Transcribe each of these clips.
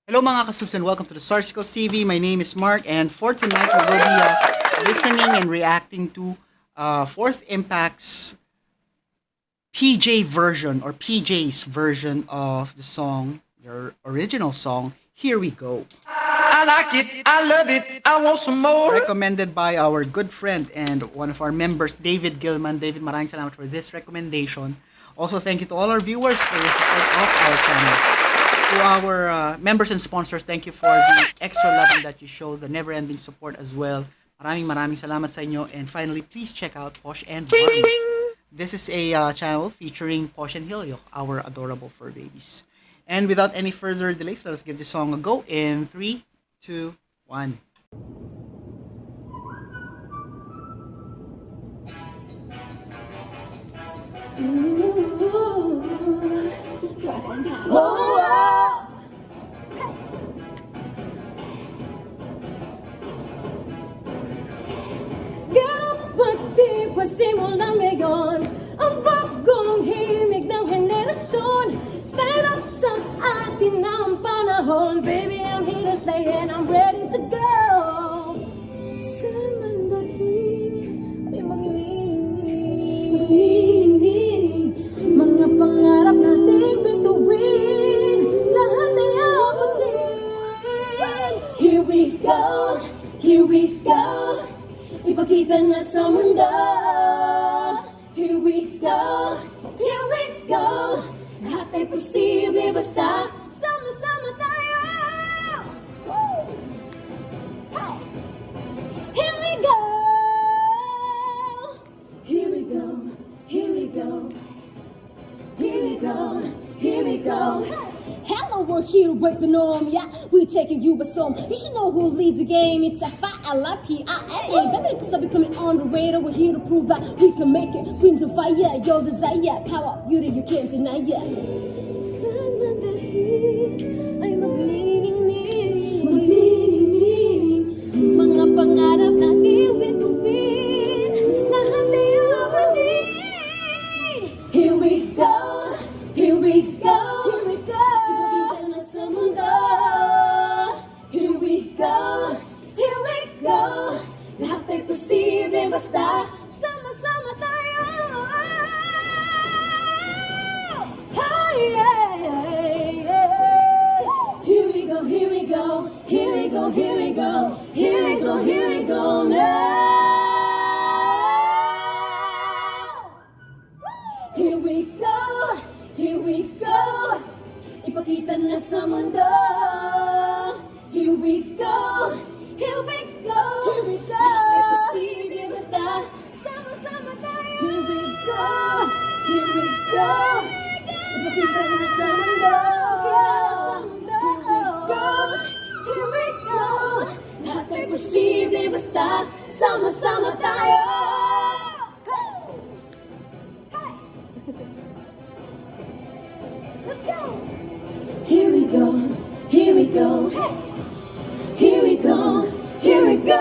Hello mga kasubs and welcome to the Sarsicles TV. My name is Mark and for tonight we will be listening and reacting to Fourth Impact's PJ version or PJ's version of the song, their original song, Here We Go. I like it, I love it, I want some more. Recommended by our good friend and one of our members, David Gilman. David, maraming salamat for this recommendation. Also, thank you to all our viewers for your support of our channel. To our members and sponsors, thank you for the extra loving that you show, the never-ending support as well. Maraming salamat sa inyo. And finally, please check out Posh and Barbie. This is a channel featuring Posh and Helio, our adorable fur babies. And without any further delays, let us give this song a go in 3, 2, 1. Simula ngayon ang bagong himig ng henerasyon. Stand up sa atin na ang panahon. Baby, I'm here to stay and I'm ready to go. Sa mandahin ay magniningning, mga pangarap nating bituin, lahat ay abutin. Here we go, here we go, ipakita na sa mundo. Here we go, here we go, lahat ay posible basta sama-sama tayo. Woo! Hey! Here we go, here we go, here we go, here we go, here we go. Hello, we're here to break the norm, yeah, we're taking you by storm. You should know who leads the game, it's a F-I-L-I-P-I-A. That makes us becoming on the radar, we're here to prove that we can make it. Queens of fire, your desire, power, beauty, you can't deny it. Saan man dahil ay magniningning, mga pangarap nating bituin, lahat ay abutin. Here we go, here we go, here we go, ipakita na sa mundo. Here we go, here we go, lahat ay posible basta sama-sama tayo. Hey, yeah, yeah, yeah. Here we go, here we go, here we go, here we go, here we go, here we go now. Here we go, here we go, ipakita na sa mundo. Here we go, here we go, here we go, ay posible basta sama-sama tayo. Here we go, here we go, ipakita na sa mundo. Here we go, here we go, lahat ay posible basta sama-sama tayo. Let's go! Here we go, here we go, hey! Here we go, here we go!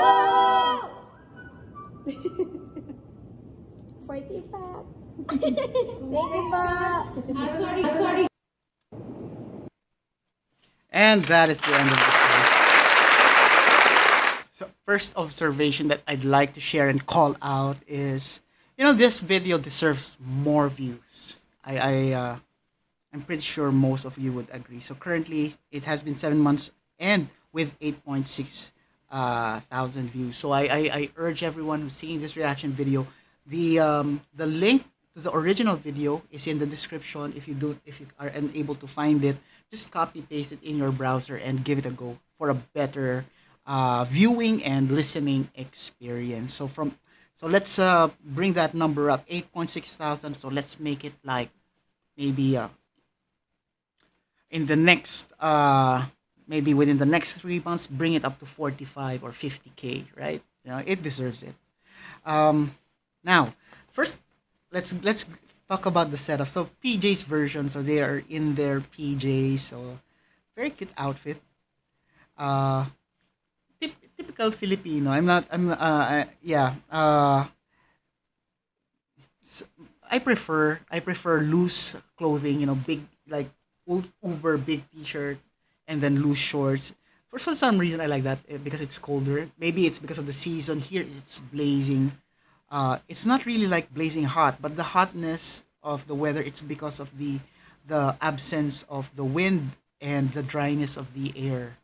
40 pack. Thank you po. Sorry. And that is the end of this one. So first observation that I'd like to share and call out is, this video deserves more views. I'm pretty sure most of you would agree. So currently it has been 7 months and with 8.6 thousand views. So I urge everyone who's seeing this reaction video, the link to the original video is in the description. If you are unable to find it, just copy paste it in your browser and give it a go for a better viewing and listening experience. So let's bring that number up, 8.6 thousand. So let's make it like maybe in the next maybe within the next 3 months, bring it up to 45 or 50K, right? It deserves it. Now, first, let's talk about the setup. So PJ's version, so they are in their PJs, so very cute outfit. Typical Filipino. Yeah. I prefer loose clothing, big, like uber big t-shirt, and then loose shorts. For some reason, I like that because it's colder. Maybe it's because of the season. Here, it's blazing. It's not really like blazing hot, but the hotness of the weather, it's because of the absence of the wind and the dryness of the air.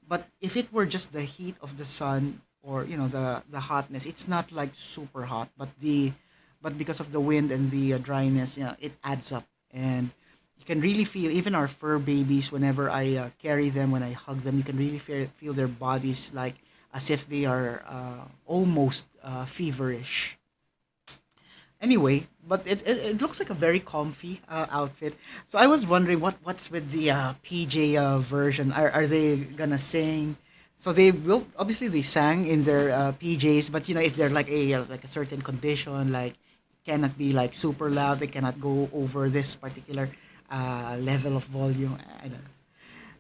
But if it were just the heat of the sun, or the hotness, it's not like super hot, but because of the wind and the dryness, it adds up. And you can really feel, even our fur babies, whenever I carry them, when I hug them, you can really feel their bodies like as if they are almost feverish. Anyway, but it looks like a very comfy outfit. So I was wondering what's with the PJ version. Are they gonna sing? So they will, obviously they sang in their PJs, but is there like a certain condition, like it cannot be like super loud, they cannot go over this particular level of volume. I don't know.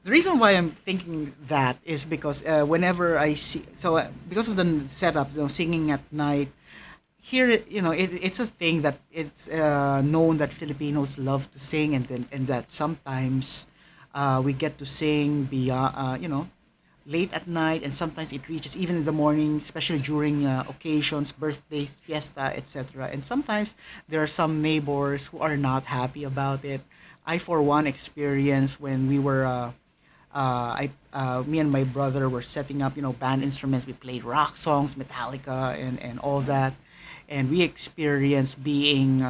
The reason why I'm thinking that is because whenever I see, so because of the setup, singing at night, here it's a thing that it's known that Filipinos love to sing, and that sometimes we get to sing beyond late at night, and sometimes it reaches even in the morning, especially during occasions, birthdays, fiesta, etc. And sometimes there are some neighbors who are not happy about it. I, for one, experienced when we were me and my brother were setting up, band instruments. We played rock songs, Metallica, and all that, and we experienced being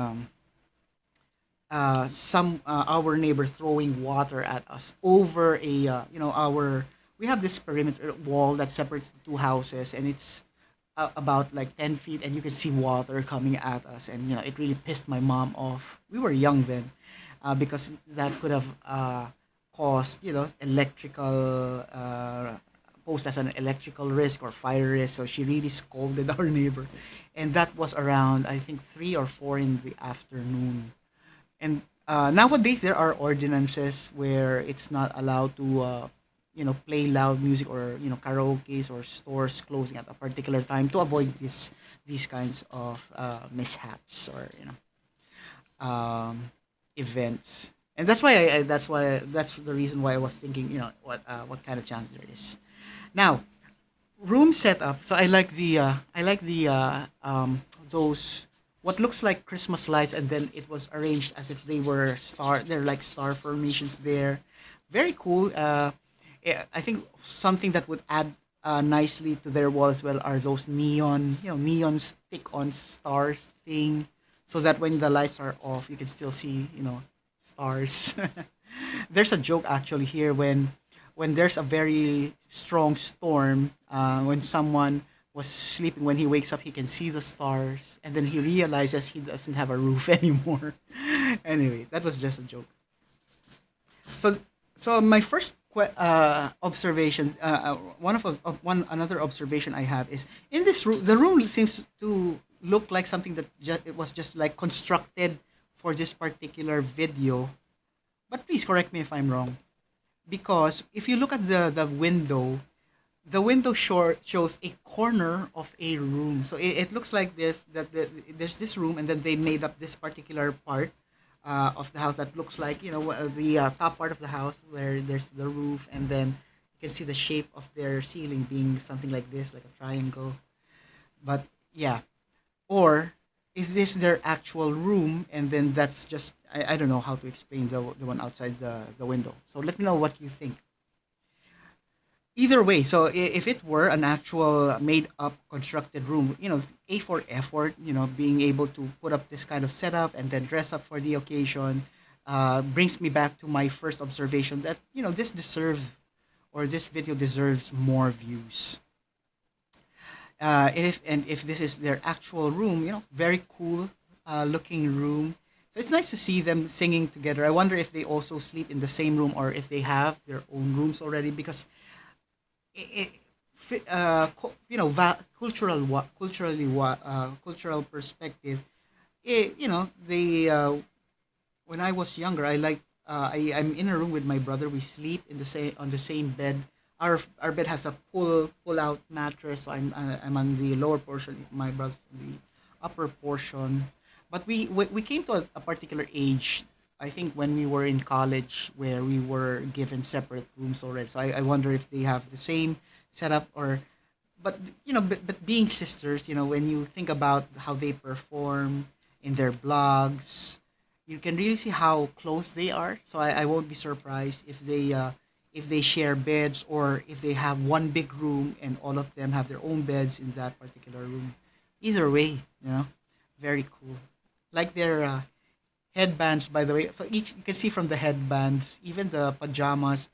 some our neighbor throwing water at us over a our we have this perimeter wall that separates the two houses, and it's about like 10 feet, and you can see water coming at us, and it really pissed my mom off. We were young then, because that could have caused electrical posed as an electrical risk or fire risk. So she really scolded our neighbor, and that was around, I think, 3 or 4 in the afternoon. And nowadays there are ordinances where it's not allowed to play loud music, or karaoke's or stores closing at a particular time to avoid these kinds of mishaps, or events. And that's why that's the reason why I was thinking, what kind of chance there is. Now, room setup. So I like the those what looks like Christmas lights, and then it was arranged as if they were star. They're like star formations there. Very cool. I think something that would add nicely to their wall as well are those neon stick on stars thing, so that when the lights are off, you can still see, stars. There's a joke actually here when there's a very strong storm, when someone was sleeping, when he wakes up, he can see the stars, and then he realizes he doesn't have a roof anymore. Anyway, that was just a joke. So, so my first observation, one another observation I have is, in this room, the room seems to look like something that it was just like constructed for this particular video. But please correct me if I'm wrong, because if you look at the window shows a corner of a room. So it looks like this, that there's this room, and then they made up this particular part of the house that looks like, the top part of the house where there's the roof, and then you can see the shape of their ceiling being something like this, like a triangle. But yeah, or is this their actual room, and then that's just, I don't know how to explain the one outside the window. So let me know what you think. Either way, so if it were an actual made up constructed room, A for effort, being able to put up this kind of setup and then dress up for the occasion, brings me back to my first observation that, this deserves, or this video deserves more views. If this is their actual room, very cool looking room. So it's nice to see them singing together. I wonder if they also sleep in the same room, or if they have their own rooms already, because it, cultural perspective, they when I was younger, I'm in a room with my brother. We sleep in the same on the same bed. Our bed has a pull out mattress, so I'm on the lower portion. My brother's on the upper portion. But we came to a particular age. I think when we were in college, where we were given separate rooms already. So I wonder if they have the same setup, or but but being sisters, when you think about how they perform in their blogs, you can really see how close they are. So I won't be surprised if they share beds, or if they have one big room and all of them have their own beds in that particular room. Either way, very cool. Like their headbands, by the way. So each, you can see from the headbands, even the pajamas,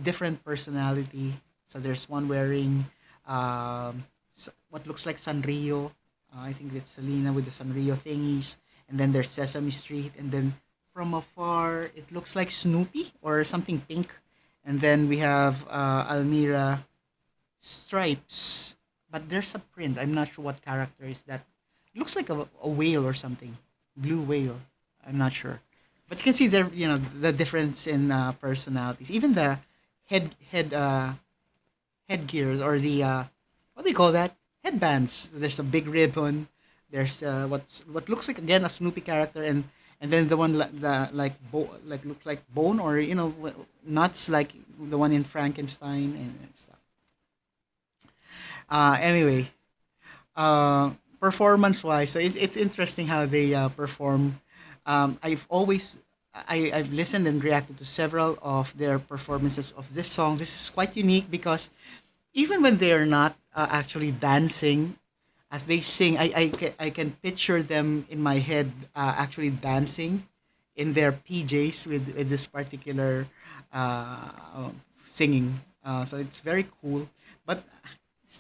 different personality. So there's one wearing what looks like Sanrio. I think it's Selena with the Sanrio thingies. And then there's Sesame Street. And then from afar, it looks like Snoopy or something pink. And then we have Almira Stripes. But there's a print. I'm not sure what character is that. It looks like a whale or something. Blue whale. I'm not sure. But you can see there, the difference in personalities. Even the head headgears, or the what do you call that? Headbands. There's a big ribbon. There's what looks like again a Snoopy character, and then the one like looks like bone, or nuts, like the one in Frankenstein and stuff. Anyway, uh, performance wise, so it's interesting how they perform. I've listened and reacted to several of their performances of this song. This is quite unique because even when they are not actually dancing as they sing, I can picture them in my head actually dancing in their PJs with this particular singing. So it's very cool. But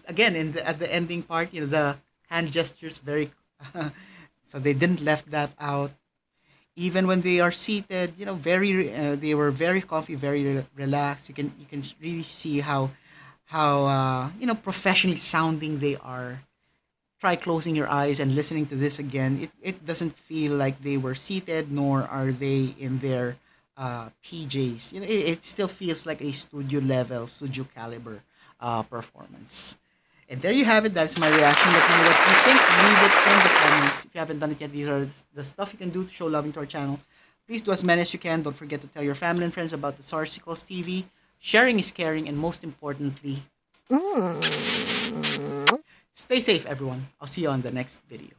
again, at the ending part, the hand gestures very. So they didn't left that out. Even when they are seated, they were very comfy, very relaxed. You can really see how professionally sounding they are. Try closing your eyes and listening to this again. It doesn't feel like they were seated, nor are they in their PJs. It still feels like a studio level, studio caliber performance. And there you have it. That's my reaction. Let me know what you think. Leave it in the comments. If you haven't done it yet, these are the stuff you can do to show love into our channel. Please do as many as you can. Don't forget to tell your family and friends about the Sarsicles TV. Sharing is caring, and most importantly, Mm. stay safe, everyone. I'll see you on the next video.